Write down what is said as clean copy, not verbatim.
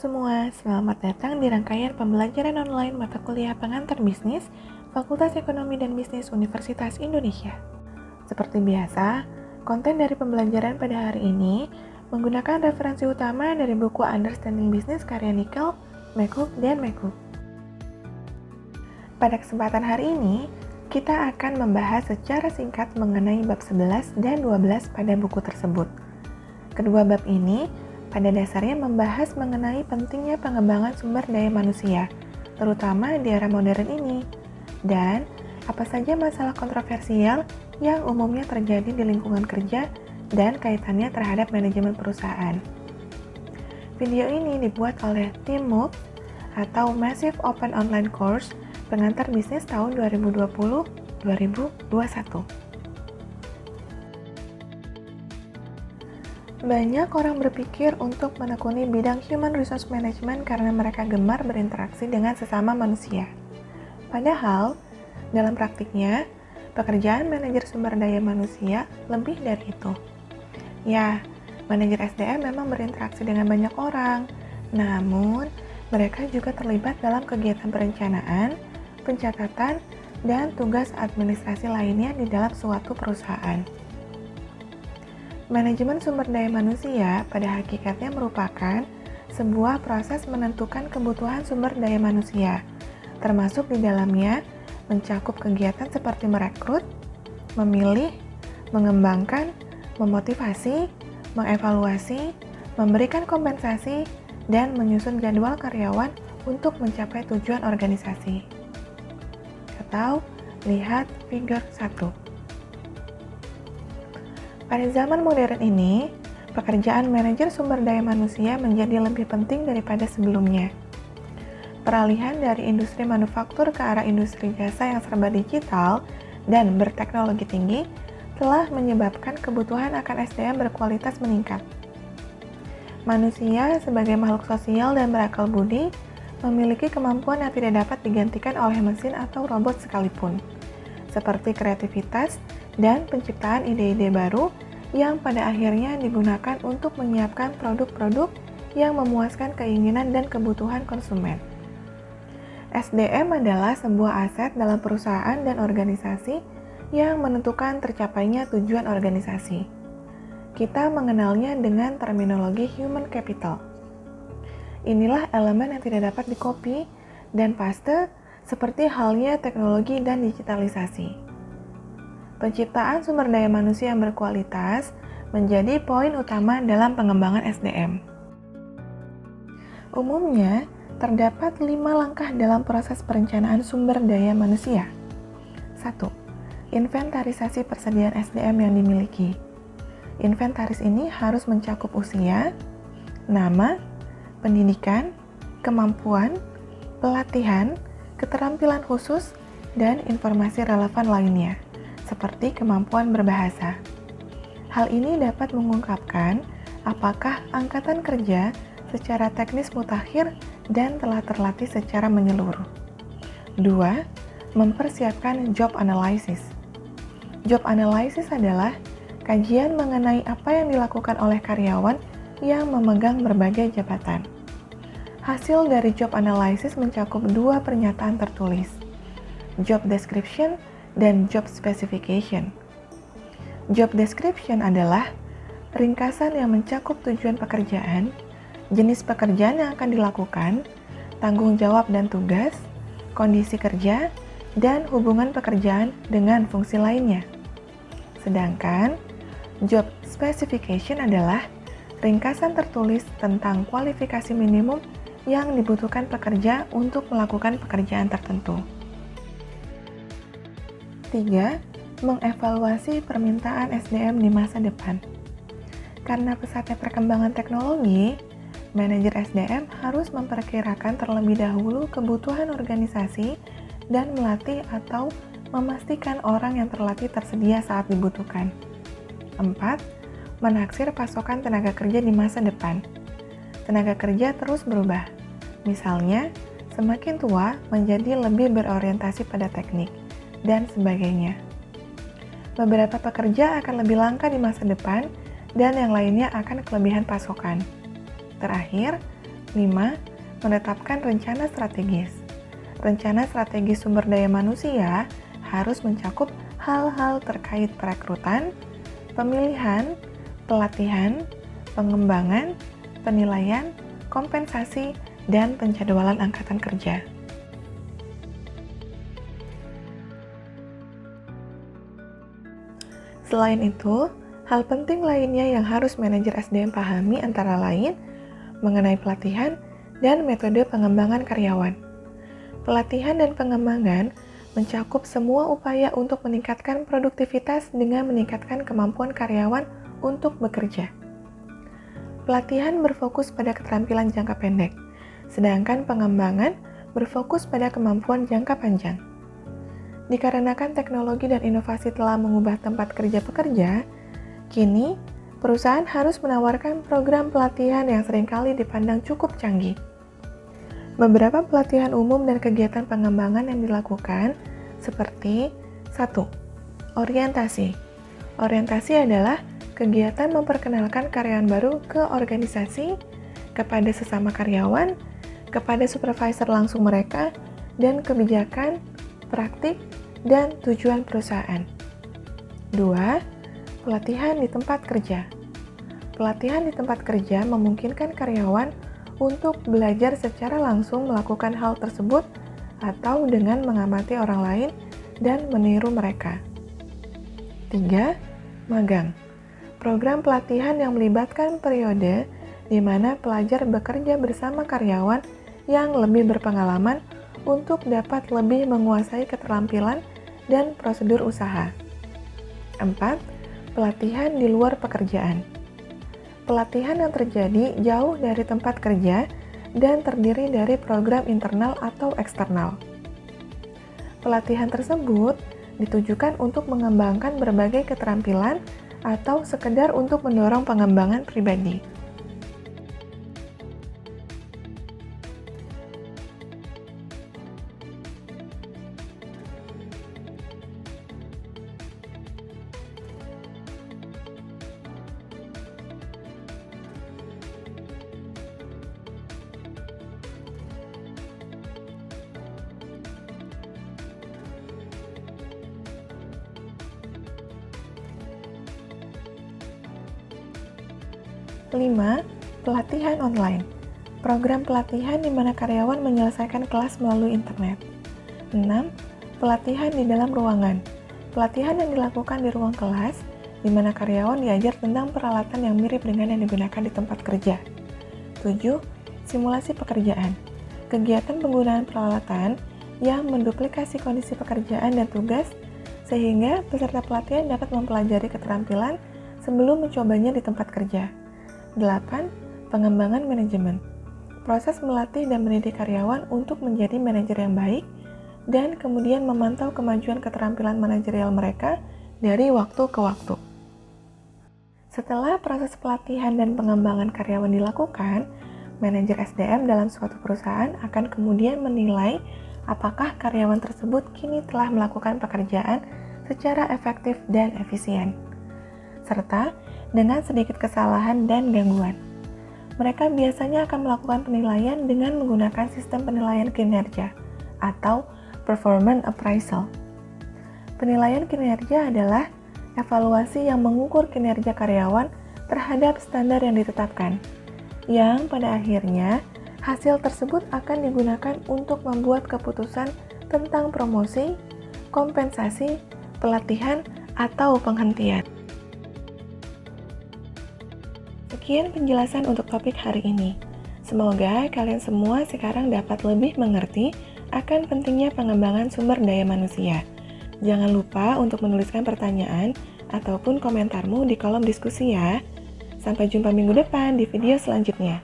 semua, selamat datang di rangkaian pembelajaran online mata kuliah pengantar bisnis Fakultas Ekonomi dan Bisnis Universitas Indonesia. Seperti biasa, konten dari pembelajaran pada hari ini menggunakan referensi utama dari buku Understanding Business karya Nickel, McCook, dan McCook. Pada kesempatan hari ini, kita akan membahas secara singkat mengenai bab 11 dan 12 pada buku tersebut. Kedua bab ini pada dasarnya membahas mengenai pentingnya pengembangan sumber daya manusia, terutama di era modern ini, dan apa saja masalah kontroversial yang umumnya terjadi di lingkungan kerja dan kaitannya terhadap manajemen perusahaan. Video ini dibuat oleh tim MOOC atau Massive Open Online Course pengantar bisnis tahun 2020-2021. Banyak orang berpikir untuk menekuni bidang Human Resource Management karena mereka gemar berinteraksi dengan sesama manusia. Padahal, dalam praktiknya, pekerjaan manajer sumber daya manusia lebih dari itu. Ya, manajer SDM memang berinteraksi dengan banyak orang, namun mereka juga terlibat dalam kegiatan perencanaan, pencatatan, dan tugas administrasi lainnya di dalam suatu perusahaan. Manajemen sumber daya manusia pada hakikatnya merupakan sebuah proses menentukan kebutuhan sumber daya manusia, termasuk di dalamnya mencakup kegiatan seperti merekrut, memilih, mengembangkan, memotivasi, mengevaluasi, memberikan kompensasi, dan menyusun jadwal karyawan untuk mencapai tujuan organisasi. Atau lihat figur 1. Pada zaman modern ini, pekerjaan manajer sumber daya manusia menjadi lebih penting daripada sebelumnya. Peralihan dari industri manufaktur ke arah industri jasa yang serba digital dan berteknologi tinggi telah menyebabkan kebutuhan akan SDM berkualitas meningkat. Manusia sebagai makhluk sosial dan berakal budi memiliki kemampuan yang tidak dapat digantikan oleh mesin atau robot sekalipun, seperti kreativitas dan penciptaan ide-ide baru yang pada akhirnya digunakan untuk menyiapkan produk-produk yang memuaskan keinginan dan kebutuhan konsumen. SDM adalah sebuah aset dalam perusahaan dan organisasi yang menentukan tercapainya tujuan organisasi. Kita mengenalnya dengan terminologi human capital. Inilah elemen yang tidak dapat dikopi dan paste seperti halnya teknologi dan digitalisasi. Penciptaan sumber daya manusia yang berkualitas menjadi poin utama dalam pengembangan SDM. Umumnya, terdapat 5 langkah dalam proses perencanaan sumber daya manusia. 1. Inventarisasi persediaan SDM yang dimiliki. Inventaris ini harus mencakup usia, nama, pendidikan, kemampuan, pelatihan, keterampilan khusus, dan informasi relevan lainnya, seperti kemampuan berbahasa. Hal ini dapat mengungkapkan apakah angkatan kerja secara teknis mutakhir dan telah terlatih secara menyeluruh. 2. Mempersiapkan job analysis. Job analysis adalah kajian mengenai apa yang dilakukan oleh karyawan yang memegang berbagai jabatan. Hasil dari job analysis mencakup 2 pernyataan tertulis, job description dan job specification. Job description adalah ringkasan yang mencakup tujuan pekerjaan, jenis pekerjaan yang akan dilakukan, tanggung jawab dan tugas, kondisi kerja, dan hubungan pekerjaan dengan fungsi lainnya. Sedangkan job specification adalah ringkasan tertulis tentang kualifikasi minimum yang dibutuhkan pekerja untuk melakukan pekerjaan tertentu. 3. Mengevaluasi permintaan SDM di masa depan. Karena pesatnya perkembangan teknologi, manajer SDM harus memperkirakan terlebih dahulu kebutuhan organisasi dan melatih atau memastikan orang yang terlatih tersedia saat dibutuhkan. 4. Menaksir pasokan tenaga kerja di masa depan. Tenaga kerja terus berubah. Misalnya, semakin tua menjadi lebih berorientasi pada teknik, dan sebagainya. Beberapa pekerja akan lebih langka di masa depan, dan yang lainnya akan kelebihan pasokan. Terakhir, 5. Menetapkan rencana strategis. Rencana strategis sumber daya manusia harus mencakup hal-hal terkait perekrutan, pemilihan, pelatihan, pengembangan, penilaian, kompensasi, dan penjadwalan angkatan kerja. Selain itu, hal penting lainnya yang harus manajer SDM pahami antara lain mengenai pelatihan dan metode pengembangan karyawan. Pelatihan dan pengembangan mencakup semua upaya untuk meningkatkan produktivitas dengan meningkatkan kemampuan karyawan untuk bekerja. Pelatihan berfokus pada keterampilan jangka pendek, sedangkan pengembangan berfokus pada kemampuan jangka panjang. Dikarenakan teknologi dan inovasi telah mengubah tempat kerja pekerja, kini perusahaan harus menawarkan program pelatihan yang seringkali dipandang cukup canggih. Beberapa pelatihan umum dan kegiatan pengembangan yang dilakukan seperti 1. Orientasi. Orientasi adalah kegiatan memperkenalkan karyawan baru ke organisasi, kepada sesama karyawan, kepada supervisor langsung mereka, dan kebijakan, praktik, dan tujuan perusahaan. 2. Pelatihan di tempat kerja. Pelatihan di tempat kerja memungkinkan karyawan untuk belajar secara langsung melakukan hal tersebut atau dengan mengamati orang lain dan meniru mereka. 3. Magang. Program pelatihan yang melibatkan periode di mana pelajar bekerja bersama karyawan yang lebih berpengalaman untuk dapat lebih menguasai keterampilan dan prosedur usaha. 4. Pelatihan di luar pekerjaan. Pelatihan yang terjadi jauh dari tempat kerja dan terdiri dari program internal atau eksternal. Pelatihan tersebut ditujukan untuk mengembangkan berbagai keterampilan atau sekedar untuk mendorong pengembangan pribadi. Kelima, pelatihan online. Program pelatihan di mana karyawan menyelesaikan kelas melalui internet. 6. Pelatihan di dalam ruangan. Pelatihan yang dilakukan di ruang kelas, di mana karyawan diajar tentang peralatan yang mirip dengan yang digunakan di tempat kerja. 7. Simulasi pekerjaan. Kegiatan penggunaan peralatan yang menduplikasi kondisi pekerjaan dan tugas, sehingga peserta pelatihan dapat mempelajari keterampilan sebelum mencobanya di tempat kerja. 8. Pengembangan manajemen. Proses melatih dan mendidik karyawan untuk menjadi manajer yang baik dan kemudian memantau kemajuan keterampilan manajerial mereka dari waktu ke waktu. Setelah proses pelatihan dan pengembangan karyawan dilakukan, manajer SDM dalam suatu perusahaan akan kemudian menilai apakah karyawan tersebut kini telah melakukan pekerjaan secara efektif dan efisien, serta dengan sedikit kesalahan dan gangguan. Mereka biasanya akan melakukan penilaian dengan menggunakan sistem penilaian kinerja atau performance appraisal. Penilaian kinerja adalah evaluasi yang mengukur kinerja karyawan terhadap standar yang ditetapkan, yang pada akhirnya hasil tersebut akan digunakan untuk membuat keputusan tentang promosi, kompensasi, pelatihan, atau penghentian. Sekian penjelasan untuk topik hari ini. Semoga kalian semua sekarang dapat lebih mengerti akan pentingnya pengembangan sumber daya manusia. Jangan lupa untuk menuliskan pertanyaan ataupun komentarmu di kolom diskusi ya. Sampai jumpa minggu depan di video selanjutnya.